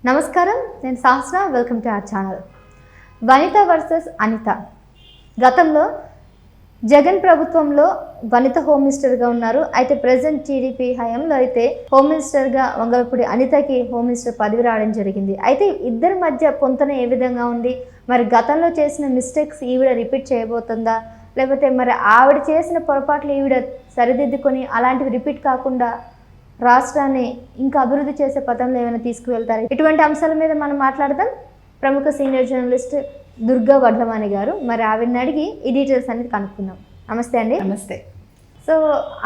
నమస్కారం, నేను సహస్ర. Welcome to our channel. Vanitha versus Anitha. గతంలో జగన్ ప్రభుత్వంలో వనిత హోమ్ మినిస్టర్గా ఉన్నారు. అయితే ప్రజెంట్ టీడీపీ హయాంలో అయితే హోమ్ మినిస్టర్గా వంగలపూడి అనితకి హోమ్ మినిస్టర్ పదవి రావడం జరిగింది. అయితే ఇద్దరి మధ్య పొంతన ఏ విధంగా ఉంది? మరి గతంలో చేసిన మిస్టేక్స్ ఈవిడ రిపీట్ చేయబోతుందా, లేకపోతే మరి ఆవిడ చేసిన పొరపాట్లు ఈవిడ సరిదిద్దుకొని అలాంటివి రిపీట్ కాకుండా రాష్ట్రాన్ని ఇంకా అభివృద్ధి చేసే పథంలో ఏమైనా తీసుకువెళ్తారు? ఇటువంటి అంశాల మీద మనం మాట్లాడదాం. ప్రముఖ సీనియర్ జర్నలిస్ట్ దుర్గా వడ్లమాని గారు, మరి ఆవిడని అడిగి ఈ డీటెయిల్స్ అనేది కనుక్కుందాం. నమస్తే అండి. నమస్తే. సో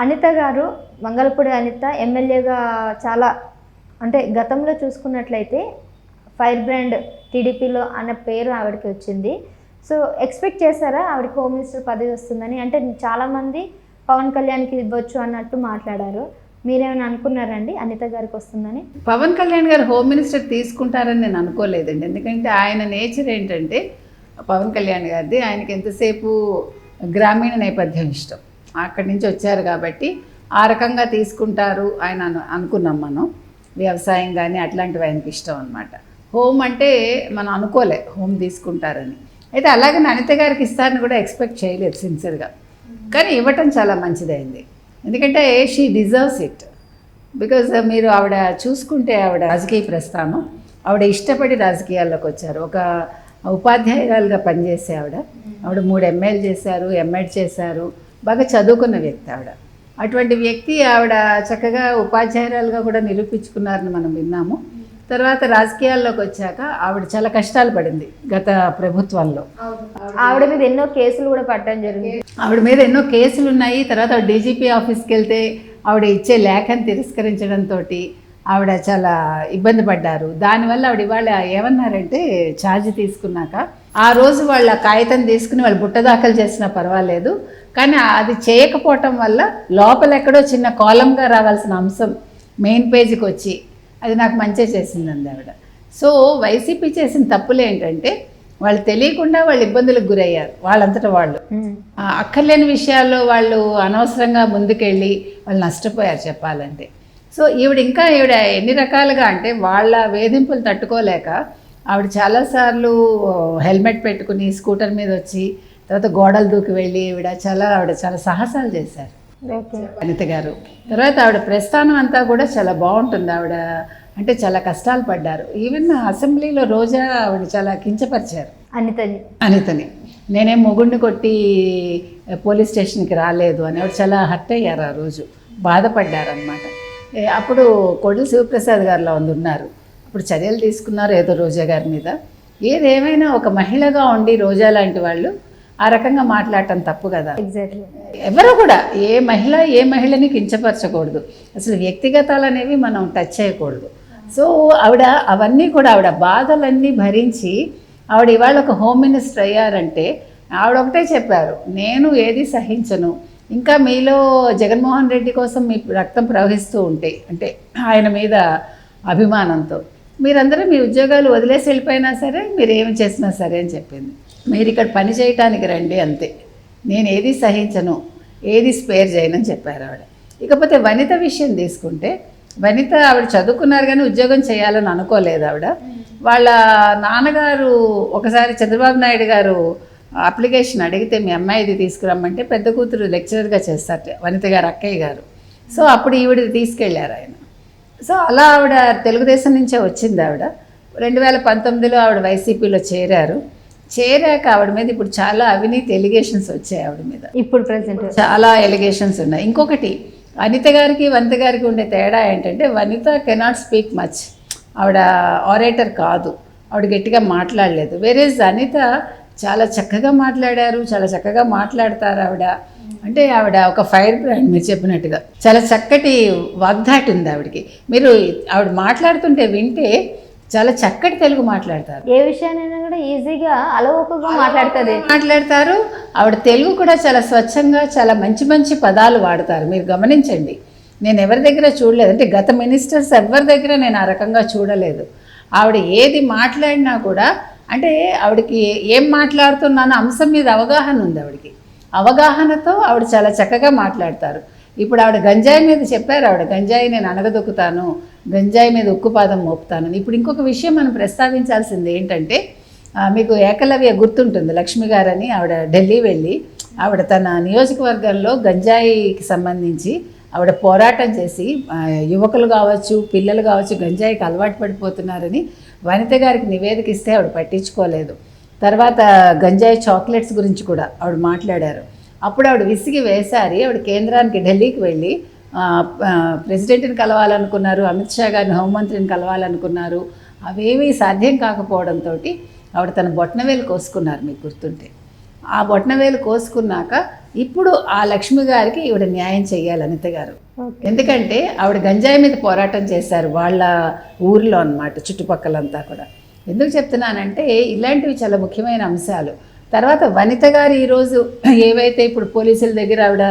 అనిత గారు, వంగలపూడి అనిత ఎమ్మెల్యేగా చాలా అంటే గతంలో చూసుకున్నట్లయితే ఫైర్ బ్రాండ్ టీడీపీలో అన్న పేరు ఆవిడకి వచ్చింది. సో ఎక్స్పెక్ట్ చేశారా ఆవిడకి హోమ్ మినిస్టర్ పదవి వస్తుందని? అంటే చాలామంది పవన్ కళ్యాణ్కి ఇవ్వచ్చు అన్నట్టు మాట్లాడారు. మీరేమైనా అనుకున్నారండి అనిత గారికి వస్తుందని? పవన్ కళ్యాణ్ గారు హోమ్ మినిస్టర్ తీసుకుంటారని నేను అనుకోలేదండి. ఎందుకంటే ఆయన నేచర్ ఏంటంటే, పవన్ కళ్యాణ్ గారిది ఆయనకి ఎంతసేపు గ్రామీణ నేపథ్యం ఇష్టం. అక్కడి నుంచి వచ్చారు కాబట్టి ఆ రకంగా తీసుకుంటారు ఆయన అనుకున్నాం మనం. వ్యవసాయం కానీ అట్లాంటివి ఆయనకి ఇష్టం అనమాట. హోమ్ అంటే మనం అనుకోలే హోమ్ తీసుకుంటారని. అయితే అలాగే అనిత గారికి ఇస్తారని కూడా ఎక్స్పెక్ట్ చేయలేదు సిన్సియర్గా. కానీ ఇవ్వటం చాలా మంచిదైంది. ఎందుకంటే షీ డిజర్వ్స్ ఇట్. బికాజ్ మీరు ఆవిడ చూసుకుంటే ఆవిడ రాజకీయ ప్రస్థానం, ఆవిడ ఇష్టపడి రాజకీయాల్లోకి వచ్చారు. ఒక ఉపాధ్యాయురాలుగా పనిచేసే ఆవిడ 3 MA చేశారు, MEd చేశారు. బాగా చదువుకున్న వ్యక్తి ఆవిడ. అటువంటి వ్యక్తి ఆవిడ చక్కగా ఉపాధ్యాయురాలుగా కూడా నిరూపించుకున్నారని మనం విన్నాము. తర్వాత రాజకీయాల్లోకి వచ్చాక ఆవిడ చాలా కష్టాలు పడింది గత ప్రభుత్వంలో. ఆవిడ మీద ఎన్నో కేసులు కూడా పట్టడం జరిగింది. ఆవిడ మీద ఎన్నో కేసులు ఉన్నాయి. తర్వాత డీజీపీ ఆఫీస్కి వెళ్తే ఆవిడ ఇచ్చే లేఖను తిరస్కరించడంతో ఆవిడ చాలా ఇబ్బంది పడ్డారు. దానివల్ల ఆవిడ ఇవాళ ఏమన్నారంటే, ఛార్జ్ తీసుకున్నాక ఆ రోజు వాళ్ళ కాగితం తీసుకుని వాళ్ళు బుట్ట దాఖలు చేసినా పర్వాలేదు, కానీ అది చేయకపోవటం వల్ల లోపల ఎక్కడో చిన్న కాలంగా రావాల్సిన అంశం మెయిన్ పేజీకి వచ్చి అది నాకు మంచిగా చేసిందండి ఆవిడ. సో వైసీపీ చేసిన తప్పులు ఏంటంటే, వాళ్ళు తెలియకుండా వాళ్ళు ఇబ్బందులకు గురయ్యారు. వాళ్ళంతటా వాళ్ళు అక్కర్లేని విషయాల్లో వాళ్ళు అనవసరంగా ముందుకెళ్ళి వాళ్ళు నష్టపోయారు చెప్పాలంటే. సో ఈవిడ ఎన్ని రకాలుగా అంటే, వాళ్ళ వేధింపులు తట్టుకోలేక ఆవిడ చాలాసార్లు హెల్మెట్ పెట్టుకుని స్కూటర్ మీద వచ్చి తర్వాత గోడలు దూకి వెళ్ళి ఆవిడ చాలా సాహసాలు చేశారు అనిత గారు. తర్వాత ఆవిడ ప్రస్థానం అంతా కూడా చాలా బాగుంటుంది. ఆవిడ అంటే చాలా కష్టాలు పడ్డారు. ఈవెన్ అసెంబ్లీలో రోజా ఆవిడ చాలా కించపరిచారు అనితని. నేనేం మొగుడిని కొట్టి పోలీస్ స్టేషన్కి రాలేదు అని ఆవిడ చాలా హర్ట్ అయ్యారు. ఆ రోజు బాధపడ్డారు అనమాట. అప్పుడు కోడెల శివప్రసాద్ గారిలో ఉన్నారు. అప్పుడు చర్యలు తీసుకున్నారు ఏదో రోజా గారి మీద. ఏదేమైనా ఒక మహిళగా ఉండి రోజా లాంటి వాళ్ళు ఆ రకంగా మాట్లాడటం తప్పు కదా. ఎగ్జాక్ట్లీ. ఎవరు కూడా ఏ మహిళని కించపరచకూడదు. అసలు వ్యక్తిగతాలు అనేవి మనం టచ్ చేయకూడదు. సో అవన్నీ కూడా ఆవిడ బాధలన్నీ భరించి ఆవిడ ఇవాళ ఒక హోమ్ మినిస్టర్ అయ్యారంటే ఆవిడ ఒకటే చెప్పారు, నేను ఏది సహించను. ఇంకా మీలో జగన్మోహన్ రెడ్డి కోసం మీ రక్తం ప్రవహిస్తూ ఉంటే, అంటే ఆయన మీద అభిమానంతో మీరందరూ మీ ఉద్యోగాలు వదిలేసి వెళ్ళిపోయినా సరే, మీరు ఏమి చేసినా సరే అని చెప్పింది. మీరు ఇక్కడ పని చేయటానికి రండి అంతే, నేను ఏది సహించను, ఏది స్పేర్ చేయనని చెప్పారు ఆవిడ. ఇకపోతే వనిత విషయం తీసుకుంటే, వనిత ఆవిడ చదువుకున్నారు కానీ ఉద్యోగం చేయాలని అనుకోలేదు ఆవిడ. వాళ్ళ నాన్నగారు ఒకసారి చంద్రబాబు నాయుడు గారు అప్లికేషన్ అడిగితే మీ అమ్మాయిది తీసుకురమ్మంటే పెద్ద కూతురు లెక్చరర్గా చేస్తారు వనిత గారు, అక్కయ్య గారు. సో అప్పుడు ఈవిడది తీసుకెళ్ళారు ఆయన. సో అలా ఆవిడ తెలుగుదేశం నుంచే వచ్చింది ఆవిడ. 2019లో ఆవిడ వైసీపీలో చేరాక ఆవిడ మీద ఇప్పుడు చాలా అవినీతి ఎలిగేషన్స్ వచ్చాయి ఆవిడ మీద. ఇప్పుడు ప్రెసెంట్ చాలా ఎలిగేషన్స్ ఉన్నాయి. ఇంకొకటి, అనిత గారికి వనిత గారికి ఉండే తేడా ఏంటంటే, వనిత కెనాట్ స్పీక్ మచ్. ఆవిడ ఆరేటర్ కాదు, ఆవిడ గట్టిగా మాట్లాడలేదు. వేరేజ్ అనిత చాలా చక్కగా మాట్లాడారు, చాలా చక్కగా మాట్లాడతారు ఆవిడ. అంటే ఆవిడ ఒక ఫైర్ బ్రాండ్, మీరు చెప్పినట్టుగా చాలా చక్కటి వాగ్దాటి ఉంది ఆవిడకి. మీరు ఆవిడ మాట్లాడుతుంటే వింటే చాలా చక్కటి తెలుగు మాట్లాడతారు. ఏ విషయానైనా కూడా ఈజీగా అలవోకగా మాట్లాడతారు. ఆవిడ తెలుగు కూడా చాలా స్వచ్ఛంగా, చాలా మంచి మంచి పదాలు వాడతారు. మీరు గమనించండి, నేను ఎవరి దగ్గర చూడలేదు, అంటే గత మినిస్టర్స్ ఎవరి దగ్గర నేను ఆ రకంగా చూడలేదు. ఆవిడ ఏది మాట్లాడినా కూడా అంటే ఆవిడకి ఏం మాట్లాడుతున్నానో అంశం మీద అవగాహన ఉంది ఆవిడకి. అవగాహనతో ఆవిడ చాలా చక్కగా మాట్లాడతారు. ఇప్పుడు ఆవిడ గంజాయి మీద చెప్పారు. ఆవిడ గంజాయి నేను అనగదొక్కుతాను, గంజాయి మీద ఉక్కుపాదం మోపుతానని. ఇప్పుడు ఇంకొక విషయం మనం ప్రస్తావించాల్సింది ఏంటంటే, మీకు ఏకలవ్య గుర్తుంటుంది, లక్ష్మి గారని ఆవిడ ఢిల్లీ వెళ్ళి ఆవిడ తన నియోజకవర్గంలో గంజాయికి సంబంధించి ఆవిడ పోరాటం చేసి యువకులు కావచ్చు, పిల్లలు కావచ్చు గంజాయికి అలవాటు పడిపోతున్నారని వనిత గారికి నివేదిక ఇస్తే ఆవిడ పట్టించుకోలేదు. తర్వాత గంజాయి చాక్లెట్స్ గురించి కూడా ఆవిడ మాట్లాడారు. అప్పుడు ఆవిడ విసిగి వేసారి ఆవిడ కేంద్రానికి ఢిల్లీకి వెళ్ళి ప్రెసిడెంట్ని కలవాలనుకున్నారు, అమిత్ షా గారిని హోంమంత్రిని కలవాలనుకున్నారు. అవేమీ సాధ్యం కాకపోవడంతో ఆవిడ తన బొట్నవేలు కోసుకున్నారు, మీకు గుర్తుంటే. ఆ బొట్నవేలు కోసుకున్నాక ఇప్పుడు ఆ లక్ష్మి గారికి ఈవిడ న్యాయం చేయాలి అనిత గారు. ఎందుకంటే ఆవిడ గంజాయి మీద పోరాటం చేశారు వాళ్ళ ఊరిలో అన్నమాట, చుట్టుపక్కలంతా కూడా. ఎందుకు చెప్తున్నానంటే ఇలాంటివి చాలా ముఖ్యమైన అంశాలు. తర్వాత వనిత గారు ఈరోజు ఏవైతే ఇప్పుడు పోలీసుల దగ్గర ఆవిడ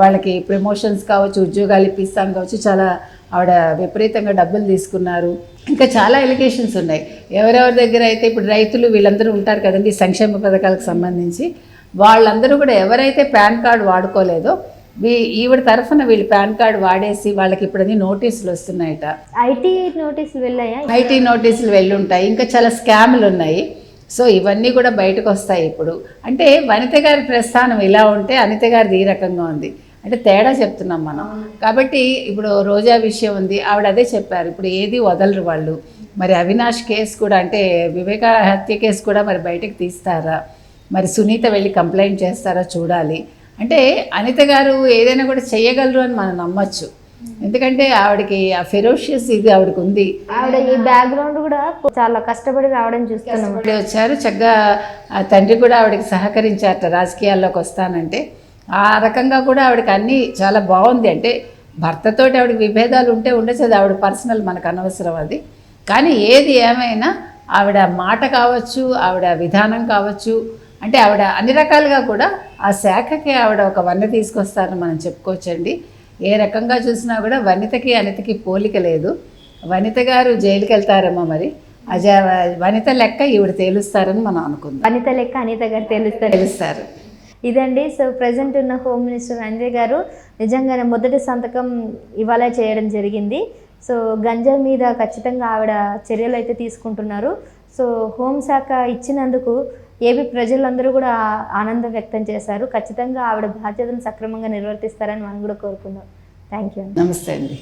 వాళ్ళకి ప్రమోషన్స్ కావచ్చు, ఉద్యోగాలు ఇప్పిస్తాను కావచ్చు, చాలా ఆవిడ విపరీతంగా డబ్బులు తీసుకున్నారు. ఇంకా చాలా ఎలిగేషన్స్ ఉన్నాయి. ఎవరెవరి దగ్గర అయితే ఇప్పుడు రైతులు వీళ్ళందరూ ఉంటారు కదండి సంక్షేమ పథకాలకు సంబంధించి, వాళ్ళందరూ కూడా ఎవరైతే పాన్ కార్డు వాడుకోలేదో ఈవిడ తరఫున వీళ్ళు పాన్ కార్డు వాడేసి వాళ్ళకి ఇప్పుడు అన్ని నోటీసులు వస్తున్నాయట. ఐటీ నోటీసులు వెళ్ళాయా? ఐటీ నోటీసులు వెళ్ళుంటాయి. ఇంకా చాలా స్కాములు ఉన్నాయి. సో ఇవన్నీ కూడా బయటకు వస్తాయి ఇప్పుడు. అంటే వనిత గారి ప్రస్థానం ఇలా ఉంటే అనిత గారిది ఈ రకంగా ఉంది. అంటే తేడా చెప్తున్నాం మనం. కాబట్టి ఇప్పుడు రోజా విషయం ఉంది, ఆవిడ అదే చెప్పారు, ఇప్పుడు ఏది వదలరు వాళ్ళు. మరి అవినాష్ కేసు కూడా, అంటే వివేక హత్య కేసు కూడా మరి బయటకు తీస్తారా, మరి సునీత వెళ్ళి కంప్లైంట్ చేస్తారా చూడాలి. అంటే అనిత గారు ఏదైనా కూడా చేయగలరు అని మనం నమ్మచ్చు. ఎందుకంటే ఆవిడకి ఆ ఫెరోషియస్ ఇది ఆవిడకి ఉంది. ఆవిడ ఈ బ్యాక్గ్రౌండ్ కూడా చాలా కష్టపడి రావడం చూస్తున్నాం. వచ్చారు చక్కగా, తండ్రి కూడా ఆవిడకి సహకరించారట రాజకీయాల్లోకి వస్తానంటే. ఆ రకంగా కూడా ఆవిడకి అన్నీ చాలా బాగుంది. అంటే భర్తతోటి ఆవిడకి విభేదాలు ఉంటే ఉండొచ్చు, అది ఆవిడ పర్సనల్, మనకు అనవసరం అది. కానీ ఏది ఏమైనా ఆవిడ మాట కావచ్చు, ఆవిడ విధానం కావచ్చు, అంటే ఆవిడ అన్ని రకాలుగా కూడా ఆ శాఖకి ఆవిడ ఒక వన్నె తీసుకొస్తారని మనం చెప్పుకోవచ్చండి. ఏ రకంగా చూసినా కూడా వనితకి అనితకి పోలిక లేదు. వనిత గారు జైలుకి వెళ్తారమ్మా, మరి వనిత లెక్క ఈవిడ తేలుస్తారని మనం అనుకుందాం. వనిత లెక్క అనిత గారు తెలుస్తారు. ఇదండి. సో ప్రజెంట్ ఉన్న హోమ్ మినిస్టర్ అంజయ్ గారు నిజంగానే మొదటి సంతకం ఇవాళ చేయడం జరిగింది. సో గంజా మీద ఖచ్చితంగా ఆవిడ చర్యలు అయితే తీసుకుంటున్నారు. సో హోంశాఖ ఇచ్చినందుకు ఏపీ ప్రజలందరూ కూడా ఆనందం వ్యక్తం చేశారు. ఖచ్చితంగా ఆవిడ బాధ్యతను సక్రమంగా నిర్వర్తిస్తారని మనం కూడా కోరుకుందాం. Thank you. నమస్తే అండి.